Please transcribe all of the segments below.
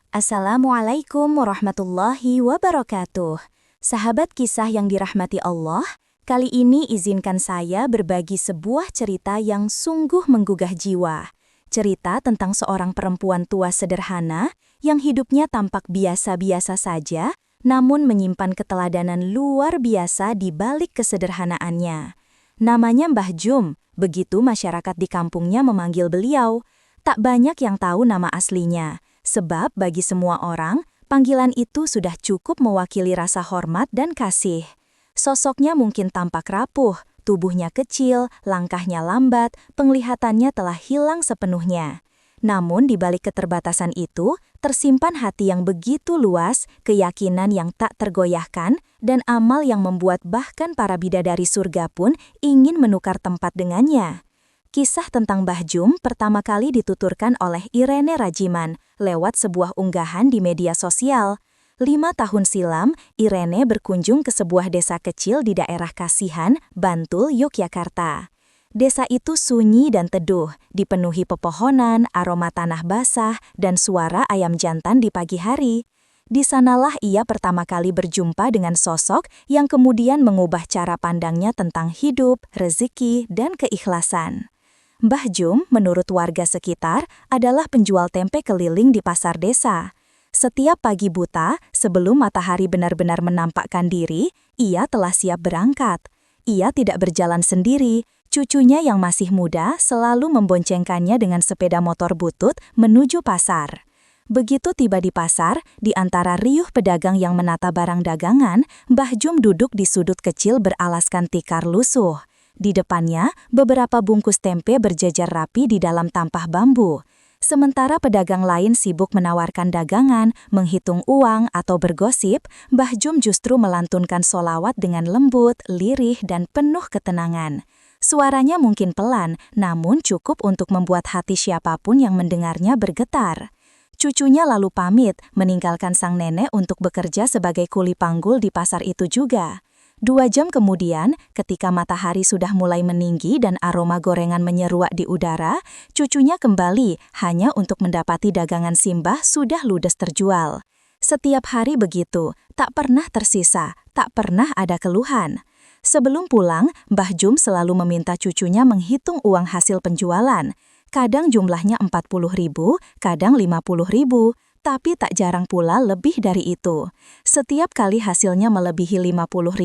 Assalamualaikum warahmatullahi wabarakatuh. Sahabat kisah yang dirahmati Allah, kali ini izinkan saya berbagi sebuah cerita yang sungguh menggugah jiwa. Cerita tentang seorang perempuan tua sederhana yang hidupnya tampak biasa-biasa saja, namun menyimpan keteladanan luar biasa di balik kesederhanaannya. Namanya Mbah Jum, begitu masyarakat di kampungnya memanggil beliau. Tak banyak yang tahu nama aslinya, sebab bagi semua orang, panggilan itu sudah cukup mewakili rasa hormat dan kasih. Sosoknya mungkin tampak rapuh, tubuhnya kecil, langkahnya lambat, penglihatannya telah hilang sepenuhnya. Namun di balik keterbatasan itu, tersimpan hati yang begitu luas, keyakinan yang tak tergoyahkan, dan amal yang membuat bahkan para bidadari surga pun ingin menukar tempat dengannya. Kisah tentang Mbah Jum pertama kali dituturkan oleh Irene Rajiman lewat sebuah unggahan di media sosial. 5 tahun silam, Irene berkunjung ke sebuah desa kecil di daerah Kasihan, Bantul, Yogyakarta. Desa itu sunyi dan teduh, dipenuhi pepohonan, aroma tanah basah, dan suara ayam jantan di pagi hari. Di sanalah ia pertama kali berjumpa dengan sosok yang kemudian mengubah cara pandangnya tentang hidup, rezeki, dan keikhlasan. Mbah Jum, menurut warga sekitar, adalah penjual tempe keliling di pasar desa. Setiap pagi buta, sebelum matahari benar-benar menampakkan diri, ia telah siap berangkat. Ia tidak berjalan sendiri, cucunya yang masih muda selalu memboncengkannya dengan sepeda motor butut menuju pasar. Begitu tiba di pasar, di antara riuh pedagang yang menata barang dagangan, Mbah Jum duduk di sudut kecil beralaskan tikar lusuh. Di depannya, beberapa bungkus tempe berjejer rapi di dalam tampah bambu. Sementara pedagang lain sibuk menawarkan dagangan, menghitung uang, atau bergosip, Mbah Jum justru melantunkan sholawat dengan lembut, lirih, dan penuh ketenangan. Suaranya mungkin pelan, namun cukup untuk membuat hati siapapun yang mendengarnya bergetar. Cucunya lalu pamit, meninggalkan sang nenek untuk bekerja sebagai kuli panggul di pasar itu juga. 2 jam kemudian, ketika matahari sudah mulai meninggi dan aroma gorengan menyeruak di udara, cucunya kembali hanya untuk mendapati dagangan Simbah sudah ludes terjual. Setiap hari begitu, tak pernah tersisa, tak pernah ada keluhan. Sebelum pulang, Mbah Jum selalu meminta cucunya menghitung uang hasil penjualan. Kadang jumlahnya 40.000, kadang 50.000. Tapi tak jarang pula lebih dari itu. Setiap kali hasilnya melebihi 50.000,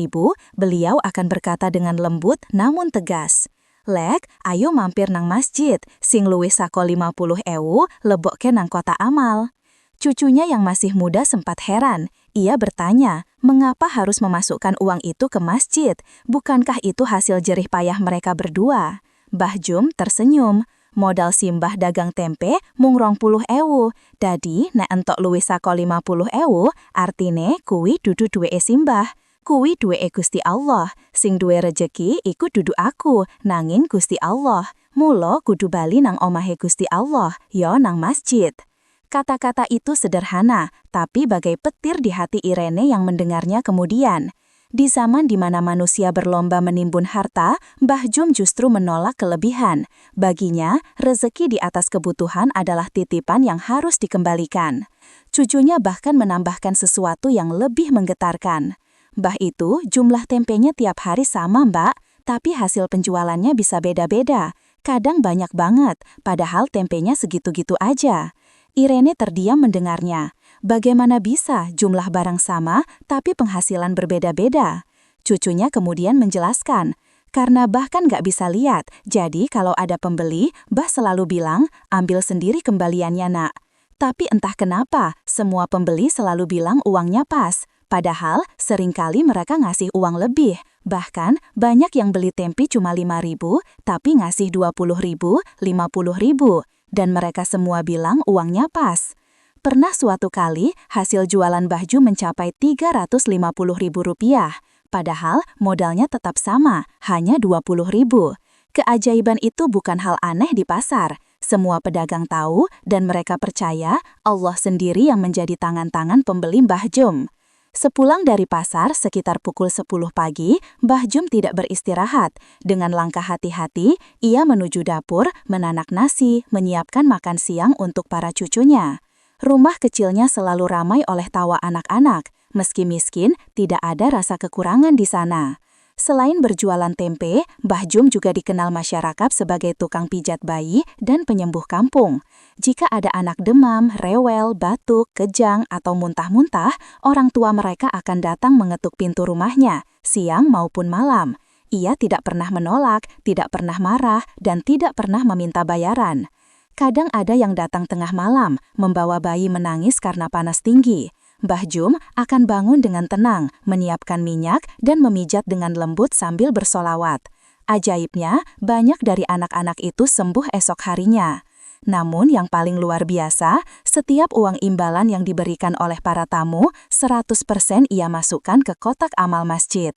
beliau akan berkata dengan lembut namun tegas, "Lek, ayo mampir nang masjid, sing luwih saka 50.000, lebokke nang kota amal." Cucunya yang masih muda sempat heran. Ia bertanya, mengapa harus memasukkan uang itu ke masjid? Bukankah itu hasil jerih payah mereka berdua? Mbah Jum tersenyum. Modal Simbah dagang tempe mung 20.000. Dadi nek entok luwih saka 50.000, artine kuwi dudu duweke Simbah. Kuwi duweke Gusti Allah. Sing duwe rejeki iku dudu aku, nanging Gusti Allah. Mula kudu bali nang omahe Gusti Allah, ya nang masjid. Kata-kata itu sederhana, tapi bagai petir di hati Irene yang mendengarnya kemudian. Di zaman di mana manusia berlomba menimbun harta, Mbah Jum justru menolak kelebihan. Baginya, rezeki di atas kebutuhan adalah titipan yang harus dikembalikan. Cucunya bahkan menambahkan sesuatu yang lebih menggetarkan. Mbah itu, jumlah tempenya tiap hari sama, Mbak, tapi hasil penjualannya bisa beda-beda. Kadang banyak banget, padahal tempenya segitu-gitu aja. Irene terdiam mendengarnya. Bagaimana bisa jumlah barang sama, tapi penghasilan berbeda-beda? Cucunya kemudian menjelaskan, karena bahkan gak bisa lihat, jadi kalau ada pembeli, Mbah selalu bilang, ambil sendiri kembaliannya nak. Tapi entah kenapa, semua pembeli selalu bilang uangnya pas. Padahal, seringkali mereka ngasih uang lebih. Bahkan, banyak yang beli tempe cuma 5.000, tapi ngasih 20.000, 50.000. Dan mereka semua bilang uangnya pas. Pernah suatu kali, hasil jualan Mbah Jum mencapai Rp350.000. Padahal, modalnya tetap sama, hanya 20.000. Keajaiban itu bukan hal aneh di pasar. Semua pedagang tahu, dan mereka percaya Allah sendiri yang menjadi tangan-tangan pembeli Mbah Jum. Sepulang dari pasar sekitar pukul 10 pagi, Mbah Jum tidak beristirahat. Dengan langkah hati-hati, ia menuju dapur, menanak nasi, menyiapkan makan siang untuk para cucunya. Rumah kecilnya selalu ramai oleh tawa anak-anak. Meski miskin, tidak ada rasa kekurangan di sana. Selain berjualan tempe, Mbah Jum juga dikenal masyarakat sebagai tukang pijat bayi dan penyembuh kampung. Jika ada anak demam, rewel, batuk, kejang, atau muntah-muntah, orang tua mereka akan datang mengetuk pintu rumahnya, siang maupun malam. Ia tidak pernah menolak, tidak pernah marah, dan tidak pernah meminta bayaran. Kadang ada yang datang tengah malam, membawa bayi menangis karena panas tinggi. Mbah Jum akan bangun dengan tenang, menyiapkan minyak, dan memijat dengan lembut sambil bersolawat. Ajaibnya, banyak dari anak-anak itu sembuh esok harinya. Namun yang paling luar biasa, setiap uang imbalan yang diberikan oleh para tamu, 100% ia masukkan ke kotak amal masjid.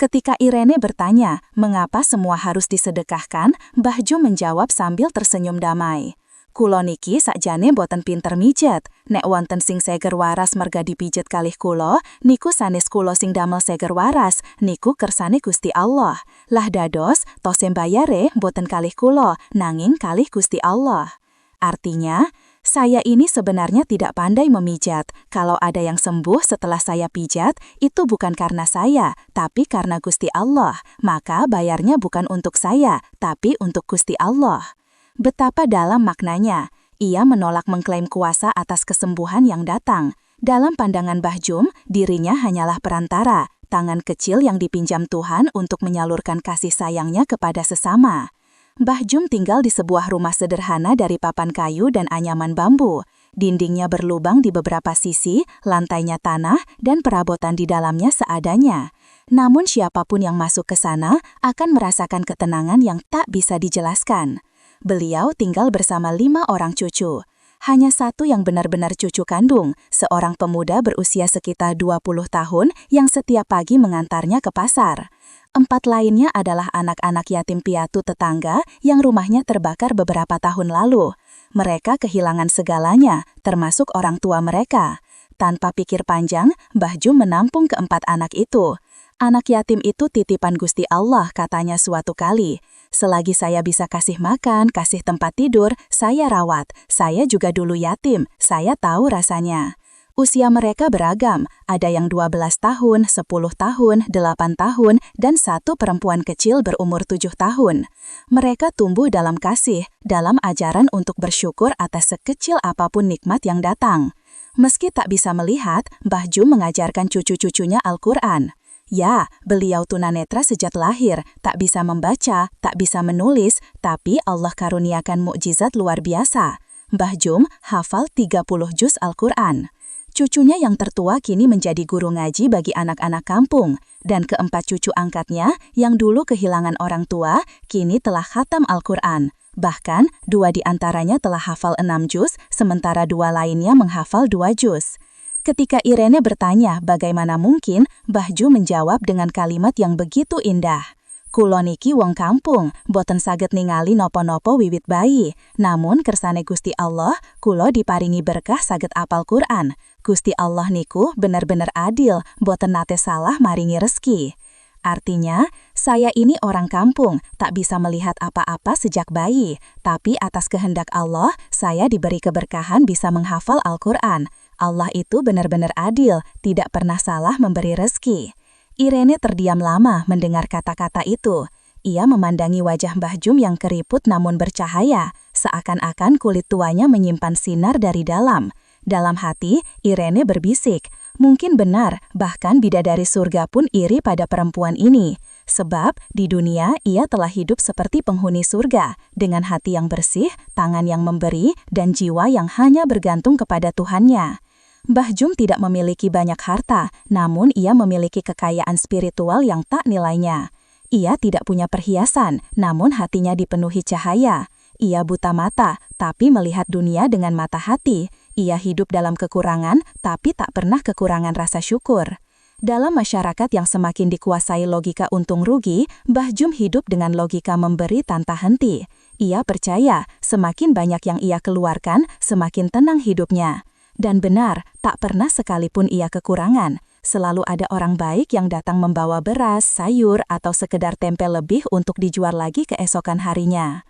Ketika Irene bertanya, mengapa semua harus disedekahkan, Mbah Jum menjawab sambil tersenyum damai. Kulo niki sakjane boten pinter mijet, nek wonten sing seger waras merga dipijet kalih kulo, niku sanes kulo sing damel seger waras, niku kersane Gusti Allah. Lah dados, tose bayare boten kalih kulo, nanging kalih Gusti Allah. Artinya, saya ini sebenarnya tidak pandai memijat. Kalau ada yang sembuh setelah saya pijat, itu bukan karena saya, tapi karena Gusti Allah. Maka bayarnya bukan untuk saya, tapi untuk Gusti Allah. Betapa dalam maknanya, ia menolak mengklaim kuasa atas kesembuhan yang datang. Dalam pandangan Mbah Jum, dirinya hanyalah perantara, tangan kecil yang dipinjam Tuhan untuk menyalurkan kasih sayangnya kepada sesama. Mbah Jum tinggal di sebuah rumah sederhana dari papan kayu dan anyaman bambu. Dindingnya berlubang di beberapa sisi, lantainya tanah, dan perabotan di dalamnya seadanya. Namun siapapun yang masuk ke sana akan merasakan ketenangan yang tak bisa dijelaskan. Beliau tinggal bersama 5 orang cucu. Hanya satu yang benar-benar cucu kandung, seorang pemuda berusia sekitar 20 tahun yang setiap pagi mengantarnya ke pasar. 4 lainnya adalah anak-anak yatim piatu tetangga yang rumahnya terbakar beberapa tahun lalu. Mereka kehilangan segalanya, termasuk orang tua mereka. Tanpa pikir panjang, Mbah Jum menampung keempat anak itu. Anak yatim itu titipan Gusti Allah, katanya suatu kali. Selagi saya bisa kasih makan, kasih tempat tidur, saya rawat. Saya juga dulu yatim, saya tahu rasanya. Usia mereka beragam, ada yang 12 tahun, 10 tahun, 8 tahun, dan satu perempuan kecil berumur 7 tahun. Mereka tumbuh dalam kasih, dalam ajaran untuk bersyukur atas sekecil apapun nikmat yang datang. Meski tak bisa melihat, Mbah Jum mengajarkan cucu-cucunya Al-Quran. Ya, beliau tunanetra sejak lahir, tak bisa membaca, tak bisa menulis, tapi Allah karuniakan mukjizat luar biasa. Mbah Jum hafal 30 juz Al-Quran. Cucunya yang tertua kini menjadi guru ngaji bagi anak-anak kampung, dan keempat cucu angkatnya yang dulu kehilangan orang tua, kini telah khatam Al-Quran. Bahkan, 2 di antaranya telah hafal 6 juz, sementara 2 lainnya menghafal 2 juz. Ketika Irene bertanya bagaimana mungkin, Mbah Jum menjawab dengan kalimat yang begitu indah. Kulo niki wong kampung, boten saged ningali nopo-nopo wiwit bayi. Namun kersane Gusti Allah, kulo diparingi berkah saged apal Quran. Gusti Allah niku bener-bener adil, boten nate salah maringi rezeki. Artinya, saya ini orang kampung, tak bisa melihat apa-apa sejak bayi. Tapi atas kehendak Allah, saya diberi keberkahan bisa menghafal Al-Quran. Allah itu benar-benar adil, tidak pernah salah memberi rezeki. Irene terdiam lama mendengar kata-kata itu. Ia memandangi wajah Mbah Jum yang keriput namun bercahaya, seakan-akan kulit tuanya menyimpan sinar dari dalam. Dalam hati, Irene berbisik, mungkin benar, bahkan bidadari surga pun iri pada perempuan ini. Sebab, di dunia ia telah hidup seperti penghuni surga, dengan hati yang bersih, tangan yang memberi, dan jiwa yang hanya bergantung kepada Tuhannya. Mbah Jum tidak memiliki banyak harta, namun ia memiliki kekayaan spiritual yang tak nilainya. Ia tidak punya perhiasan, namun hatinya dipenuhi cahaya. Ia buta mata, tapi melihat dunia dengan mata hati. Ia hidup dalam kekurangan, tapi tak pernah kekurangan rasa syukur. Dalam masyarakat yang semakin dikuasai logika untung rugi, Mbah Jum hidup dengan logika memberi tanpa henti. Ia percaya, semakin banyak yang ia keluarkan, semakin tenang hidupnya. Dan benar, tak pernah sekalipun ia kekurangan. Selalu ada orang baik yang datang membawa beras, sayur, atau sekedar tempe lebih untuk dijual lagi keesokan harinya.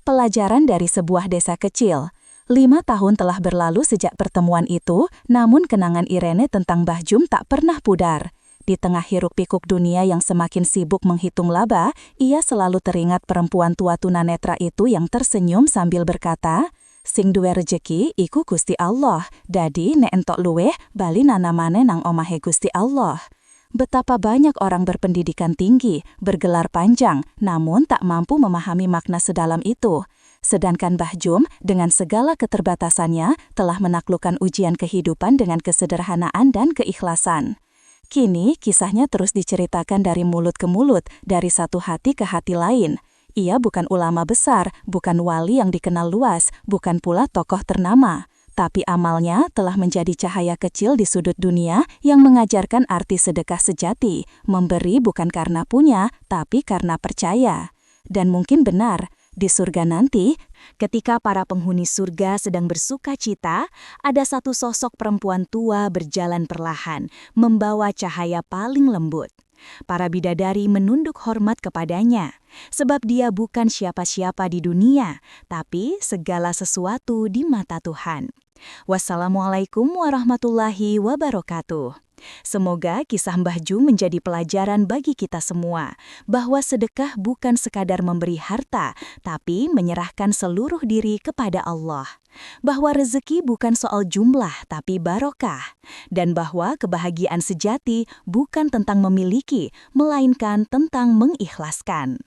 Pelajaran dari sebuah desa kecil. 5 tahun telah berlalu sejak pertemuan itu, namun kenangan Irene tentang Mbah Jum tak pernah pudar. Di tengah hiruk-pikuk dunia yang semakin sibuk menghitung laba, ia selalu teringat perempuan tua tunanetra itu yang tersenyum sambil berkata, "Sing duwe rejeki iku Gusti Allah, dadi nek entok luweh bali nanamane nang omahe Gusti Allah." Betapa banyak orang berpendidikan tinggi, bergelar panjang, namun tak mampu memahami makna sedalam itu. Sedangkan Mbah Jum, dengan segala keterbatasannya, telah menaklukkan ujian kehidupan dengan kesederhanaan dan keikhlasan. Kini, kisahnya terus diceritakan dari mulut ke mulut, dari satu hati ke hati lain. Ia bukan ulama besar, bukan wali yang dikenal luas, bukan pula tokoh ternama. Tapi amalnya telah menjadi cahaya kecil di sudut dunia yang mengajarkan arti sedekah sejati, memberi bukan karena punya, tapi karena percaya. Dan mungkin benar, di surga nanti, ketika para penghuni surga sedang bersuka cita, ada satu sosok perempuan tua berjalan perlahan, membawa cahaya paling lembut. Para bidadari menunduk hormat kepadanya, sebab dia bukan siapa-siapa di dunia, tapi segala sesuatu di mata Tuhan. Wassalamualaikum warahmatullahi wabarakatuh. Semoga kisah Mbah Jum menjadi pelajaran bagi kita semua, bahwa sedekah bukan sekadar memberi harta, tapi menyerahkan seluruh diri kepada Allah. Bahwa rezeki bukan soal jumlah, tapi barokah. Dan bahwa kebahagiaan sejati bukan tentang memiliki, melainkan tentang mengikhlaskan.